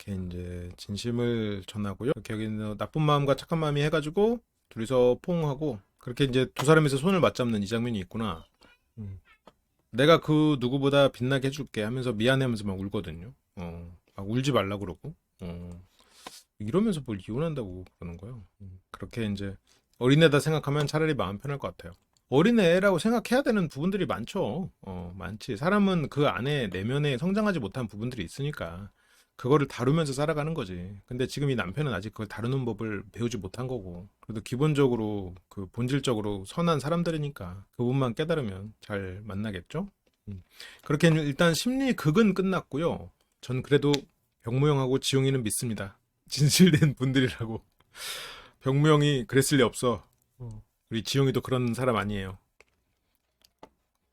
이렇게 이제 진심을 전하고요. 이렇게 여기는 나쁜 마음과 착한 마음이 해가지고 둘이서 포옹하고 그렇게 이제 두 사람이서 손을 맞잡는 이 장면이 있구나. 내가 그 누구보다 빛나게 해줄게 하면서 미안해하면서 막 울거든요. 막 울지 말라 그러고. 이러면서 뭘 이혼한다고 그러는 거예요. 그렇게 이제 어린애다 생각하면 차라리 마음 편할 것 같아요. 어린애라고 생각해야 되는 부분들이 많죠. 많지. 사람은 그 안에 내면에 성장하지 못한 부분들이 있으니까 그거를 다루면서 살아가는 거지. 근데 지금 이 남편은 아직 그걸 다루는 법을 배우지 못한 거고. 그래도 기본적으로 그 본질적으로 선한 사람들이니까 그분만 깨달으면 잘 만나겠죠. 그렇게 일단 심리극은 끝났고요. 전 그래도 병무형하고 지용이는 믿습니다. 진실된 분들이라고. 병무형이 그랬을 리 없어. 우리 지용이도 그런 사람 아니에요.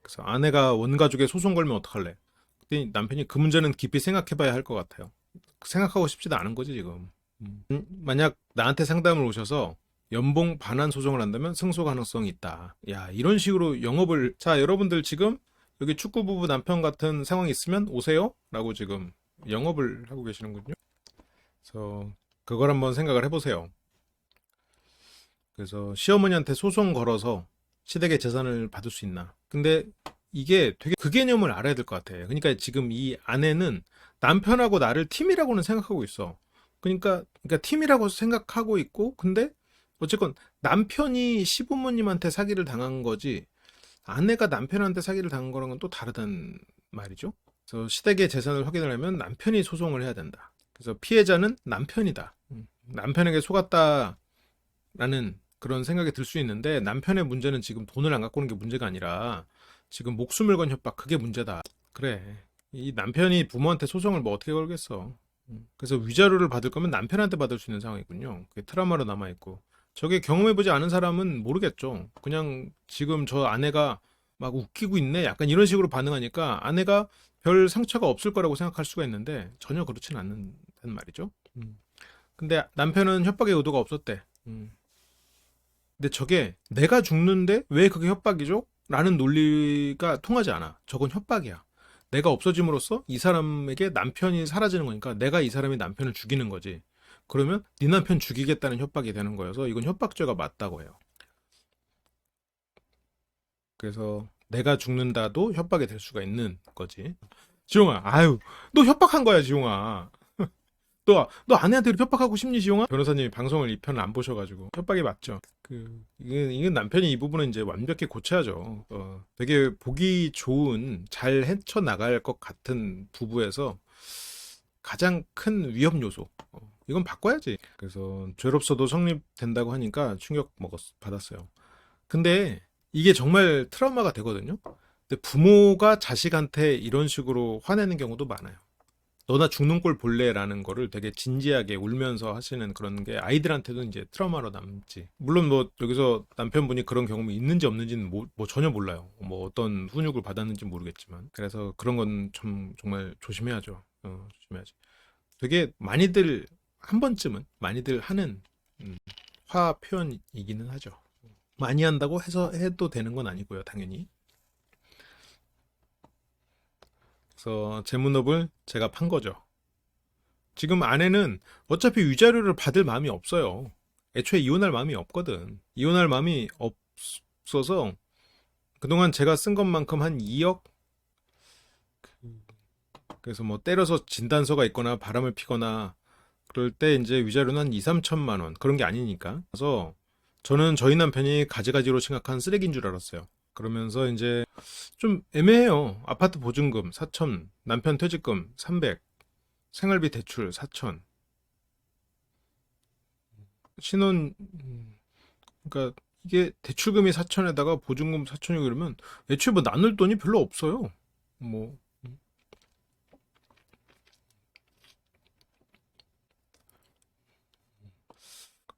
그래서 아내가 원가족에 소송 걸면 어떡할래? 그때 남편이 그 문제는 깊이 생각해봐야 할 것 같아요. 생각하고 싶지도 않은 거지 지금. 만약 나한테 상담을 오셔서 연봉 반환 소송을 한다면 승소 가능성이 있다. 야, 이런 식으로 영업을. 자, 여러분들 지금 여기 축구 부부 남편 같은 상황이 있으면 오세요 라고 지금 영업을 하고 계시는군요. 그래서 그걸 한번 생각을 해보세요. 그래서 시어머니한테 소송 걸어서 시댁의 재산을 받을 수 있나. 근데 이게 되게 그 개념을 알아야 될 것 같아. 그러니까 지금 이 아내는 남편하고 나를 팀이라고는 생각하고 있어. 그러니까 팀이라고 생각하고 있고, 근데 어쨌건 남편이 시부모님한테 사기를 당한 거지, 아내가 남편한테 사기를 당한 거랑은 또 다르단 말이죠. 그래서 시댁의 재산을 확인을 하면 남편이 소송을 해야 된다. 그래서 피해자는 남편이다. 남편에게 속았다라는 그런 생각이 들 수 있는데 남편의 문제는 지금 돈을 안 갖고 오는 게 문제가 아니라 지금 목숨을 건 협박 그게 문제다. 그래. 이 남편이 부모한테 소송을 뭐 어떻게 걸겠어. 그래서 위자료를 받을 거면 남편한테 받을 수 있는 상황이군요. 그게 트라우마로 남아있고. 저게 경험해보지 않은 사람은 모르겠죠. 그냥 지금 저 아내가 막 웃기고 있네? 약간 이런 식으로 반응하니까 아내가 별 상처가 없을 거라고 생각할 수가 있는데 전혀 그렇진 않는다는 말이죠. 근데 남편은 협박의 의도가 없었대. 근데 저게 내가 죽는데 왜 그게 협박이죠? 라는 논리가 통하지 않아. 저건 협박이야. 내가 없어짐으로써 이 사람에게 남편이 사라지는 거니까 내가 이 사람이 남편을 죽이는 거지. 그러면 네 남편 죽이겠다는 협박이 되는 거여서 이건 협박죄가 맞다고 해요. 그래서 내가 죽는다도 협박이 될 수가 있는 거지. 지용아, 아유, 너 협박한 거야, 지용아. 너 아내한테 협박하고 싶니, 지용아? 변호사님이 방송을 이 편을 안 보셔가지고 협박이 맞죠. 이게 남편이 이 부분은 이제 완벽히 고쳐야죠. 되게 보기 좋은 잘 헤쳐나갈 것 같은 부부에서 가장 큰 위험 요소. 이건 바꿔야지. 그래서 죄롭어도 성립된다고 하니까 충격 받았어요. 근데 이게 정말 트라우마가 되거든요. 근데 부모가 자식한테 이런 식으로 화내는 경우도 많아요. 너나 죽는 꼴 볼래라는 거를 되게 진지하게 울면서 하시는 그런 게 아이들한테도 이제 트라우마로 남지. 물론 뭐 여기서 남편분이 그런 경험이 있는지 없는지는 뭐 전혀 몰라요. 뭐 어떤 훈육을 받았는지 모르겠지만. 그래서 그런 건 좀 정말 조심해야죠. 조심해야지. 되게 많이들 한 번쯤은 많이들 하는 화 표현이기는 하죠. 많이 한다고 해서 해도 되는 건 아니고요, 당연히. 그래서 제문업을 제가 판 거죠. 지금 아내는 어차피 위자료를 받을 마음이 없어요. 애초에 이혼할 마음이 없거든. 이혼할 마음이 없어서 그동안 제가 쓴 것만큼 한 2억? 그래서 뭐 때려서 진단서가 있거나 바람을 피거나 그럴 때 이제 위자료는 한 2, 3천만 원 그런 게 아니니까. 그래서 저는 저희 남편이 가지가지로 심각한 쓰레기인 줄 알았어요. 그러면서 이제 좀 애매해요. 아파트 보증금 4천, 남편 퇴직금 300, 생활비 대출 4천, 신혼 그러니까 이게 대출금이 4천에다가 보증금 4천이고 그러면 애초에 뭐 나눌 돈이 별로 없어요. 뭐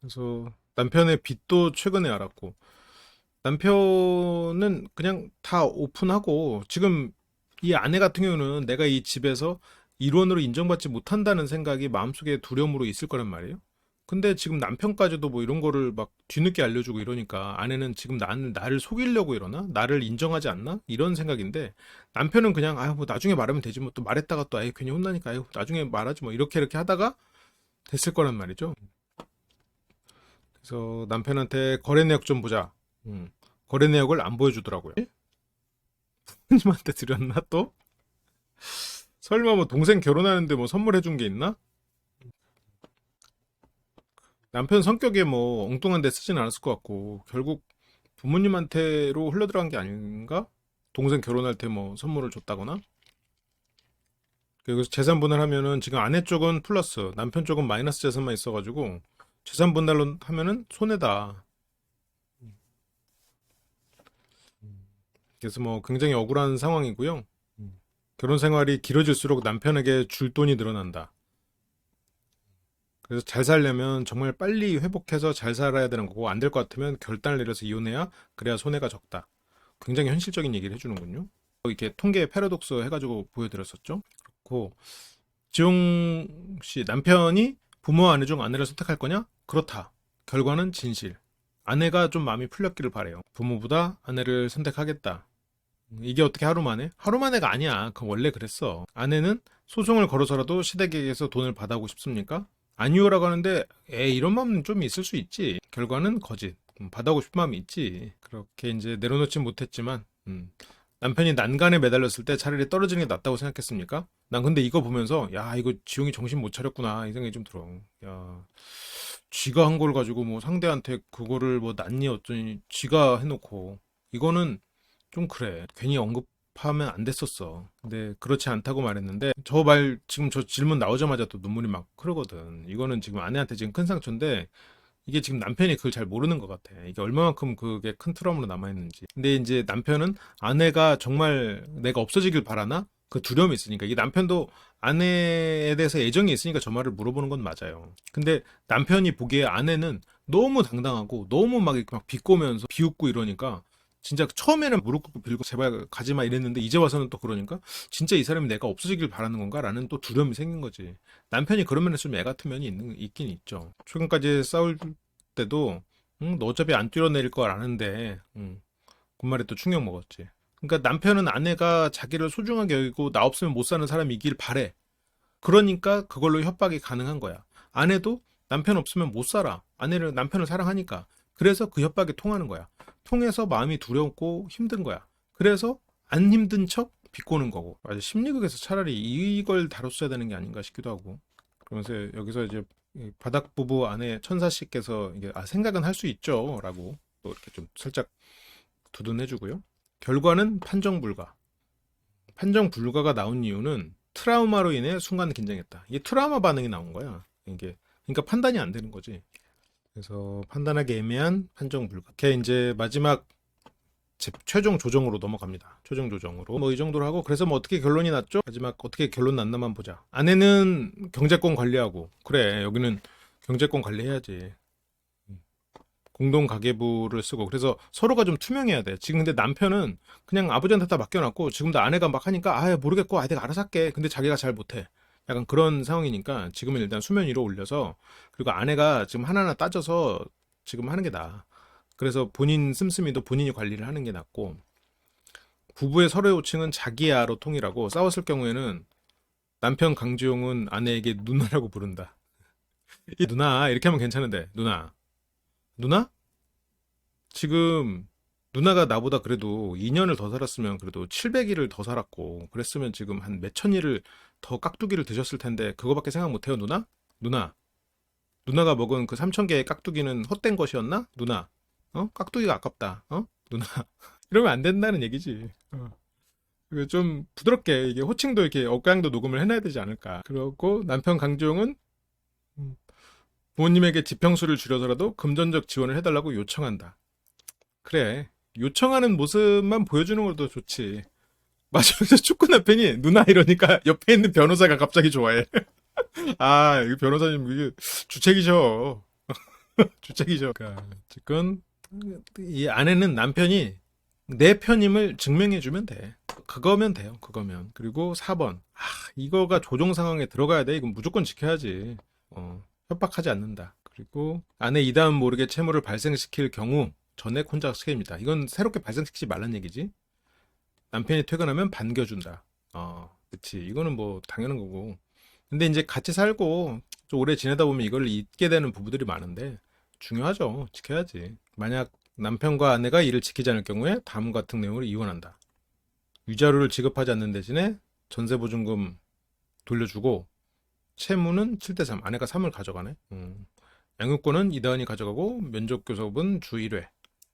그래서 남편의 빚도 최근에 알았고 남편은 그냥 다 오픈하고 지금 이 아내 같은 경우는 내가 이 집에서 일원으로 인정받지 못한다는 생각이 마음속에 두려움으로 있을 거란 말이에요. 근데 지금 남편까지도 뭐 이런 거를 막 뒤늦게 알려주고 이러니까 아내는 지금 나를 속이려고 이러나? 나를 인정하지 않나? 이런 생각인데 남편은 그냥 아유 뭐 나중에 말하면 되지 뭐 또 말했다가 또 아예 괜히 혼나니까 아유 나중에 말하지 뭐 이렇게 하다가 됐을 거란 말이죠. 그래서 남편한테 거래 내역 좀 보자. 거래 내역을 안 보여주더라고요. 부모님한테 드렸나 또? 설마 뭐 동생 결혼하는데 뭐 선물해 준 게 있나? 남편 성격에 뭐 엉뚱한 데 쓰진 않았을 것 같고 결국 부모님한테로 흘러들어간 게 아닌가? 동생 결혼할 때 뭐 선물을 줬다거나? 그래서 재산 분할하면은 지금 아내 쪽은 플러스 남편 쪽은 마이너스 재산만 있어가지고 재산 분할로 하면은 손해다. 그래서 뭐 굉장히 억울한 상황이고요. 결혼 생활이 길어질수록 남편에게 줄 돈이 늘어난다. 그래서 잘 살려면 정말 빨리 회복해서 잘 살아야 되는 거고 안 될 것 같으면 결단을 내려서 이혼해야 그래야 손해가 적다. 굉장히 현실적인 얘기를 해주는군요. 이렇게 통계 패러독스 해가지고 보여드렸었죠. 그렇고 지용 씨 남편이 부모와 아내 중 아내를 선택할 거냐? 그렇다. 결과는 진실. 아내가 좀 마음이 풀렸기를 바래요. 부모보다 아내를 선택하겠다. 이게 어떻게 하루 만에? 하루 만에가 아니야. 그건 원래 그랬어. 아내는 소송을 걸어서라도 시댁에게서 돈을 받아오고 싶습니까? 아니오라고 하는데 이런 마음은 좀 있을 수 있지. 결과는 거짓. 받아오고 싶은 마음이 있지. 그렇게 이제 내려놓진 못했지만 남편이 난간에 매달렸을 때 차라리 떨어지는 게 낫다고 생각했습니까? 난 근데 이거 보면서 야 이거 지용이 정신 못 차렸구나 이 생각이 좀 들어. 야 쥐가 한 걸 가지고 뭐 상대한테 그거를 뭐 낫니 어쩌니 쥐가 해놓고 이거는 좀 그래. 괜히 언급하면 안 됐었어. 근데 그렇지 않다고 말했는데 지금 저 질문 나오자마자 또 눈물이 막 흐르거든. 이거는 지금 아내한테 지금 큰 상처인데 이게 지금 남편이 그걸 잘 모르는 것 같아. 이게 얼마만큼 그게 큰 트라우마로 남아있는지. 근데 이제 남편은 아내가 정말 내가 없어지길 바라나? 그 두려움이 있으니까. 이게 남편도 아내에 대해서 애정이 있으니까 저 말을 물어보는 건 맞아요. 근데 남편이 보기에 아내는 너무 당당하고 너무 막 이렇게 막 비꼬면서 비웃고 이러니까 진짜 처음에는 무릎 꿇고 빌고 제발 가지마 이랬는데 이제 와서는 또 그러니까 진짜 이 사람이 내가 없어지길 바라는 건가? 라는 또 두려움이 생긴 거지. 남편이 그런 면에서 좀 애 같은 면이 있긴 있죠. 최근까지 싸울 때도 응, 너 어차피 안 뛰어내릴 걸 아는데 응, 그 말에 또 충격 먹었지. 그러니까 남편은 아내가 자기를 소중하게 여기고 나 없으면 못 사는 사람이길 바래. 그러니까 그걸로 협박이 가능한 거야. 아내도 남편 없으면 못 살아. 아내를 남편을 사랑하니까. 그래서 그 협박이 통하는 거야. 통해서 마음이 두렵고 힘든 거야. 그래서 안 힘든 척 비꼬는 거고. 맞아. 심리극에서 차라리 이걸 다뤘어야 되는 게 아닌가 싶기도 하고. 그러면서 여기서 이제 바닥 부부 아내 천사 씨께서 이게 생각은 할 수 있죠라고 또 이렇게 좀 살짝 두둔해주고요. 결과는 판정 불가. 판정 불가가 나온 이유는 트라우마로 인해 순간 긴장했다. 이게 트라우마 반응이 나온 거야. 이게 그러니까 판단이 안 되는 거지. 그래서 판단하기 애매한 판정 불가. 걔 이제 마지막 최종 조정으로 넘어갑니다. 최종 조정으로 뭐 이 정도로 하고 그래서 뭐 어떻게 결론이 났죠? 마지막 어떻게 결론 났나만 보자. 아내는 경제권 관리하고 그래 여기는 경제권 관리해야지. 공동 가계부를 쓰고 그래서 서로가 좀 투명해야 돼. 지금 근데 남편은 그냥 아버지한테 다 맡겨놨고 지금도 아내가 막 하니까 모르겠고 내가 알아서 할게. 근데 자기가 잘 못해. 약간 그런 상황이니까 지금은 일단 수면 위로 올려서 그리고 아내가 지금 하나하나 따져서 지금 하는 게 나아. 그래서 본인 씀씀이도 본인이 관리를 하는 게 낫고 부부의 서로의 호칭은 자기야로 통일하고 싸웠을 경우에는 남편 강주용은 아내에게 누나라고 부른다. 이 누나 이렇게 하면 괜찮은데 누나? 지금 누나가 나보다 그래도 2년을 더 살았으면 그래도 700일을 더 살았고 그랬으면 지금 한 몇천 일을 더 깍두기를 드셨을 텐데 그거밖에 생각 못 해요, 누나? 누나가 먹은 그 3,000개의 깍두기는 헛된 것이었나? 누나. 깍두기가 아깝다. 누나. 이러면 안 된다는 얘기지. 이거 좀 부드럽게 이게 호칭도 이렇게 억양도 녹음을 해놔야 되지 않을까. 그리고 남편 강주영은 음, 부모님에게 지평수를 줄여서라도 금전적 지원을 해달라고 요청한다. 그래. 요청하는 모습만 보여주는 것도 좋지. 맞아. 그래서 축구 남편이 누나 이러니까 옆에 있는 변호사가 갑자기 좋아해. 이 변호사님, 이게 주책이셔. 주책이셔. 그러니까, 지금, 이 아내는 남편이 내 편임을 증명해주면 돼. 그거면 돼요. 그거면. 그리고 4번. 이거가 조정 상황에 들어가야 돼. 이건 무조건 지켜야지. 협박하지 않는다. 그리고 아내 이다음 모르게 채무를 발생시킬 경우 전액 혼자 스케입니다. 이건 새롭게 발생시키지 말란 얘기지. 남편이 퇴근하면 반겨준다. 그치. 이거는 뭐 당연한 거고. 근데 이제 같이 살고 좀 오래 지내다 보면 이걸 잊게 되는 부부들이 많은데 중요하죠. 지켜야지. 만약 남편과 아내가 이를 지키지 않을 경우에 다음 같은 내용으로 이혼한다. 위자료를 지급하지 않는 대신에 전세보증금 돌려주고 채무는 7대3. 아내가 3을 가져가네. 양육권은 이다은이 가져가고 면접교섭은 주 1회.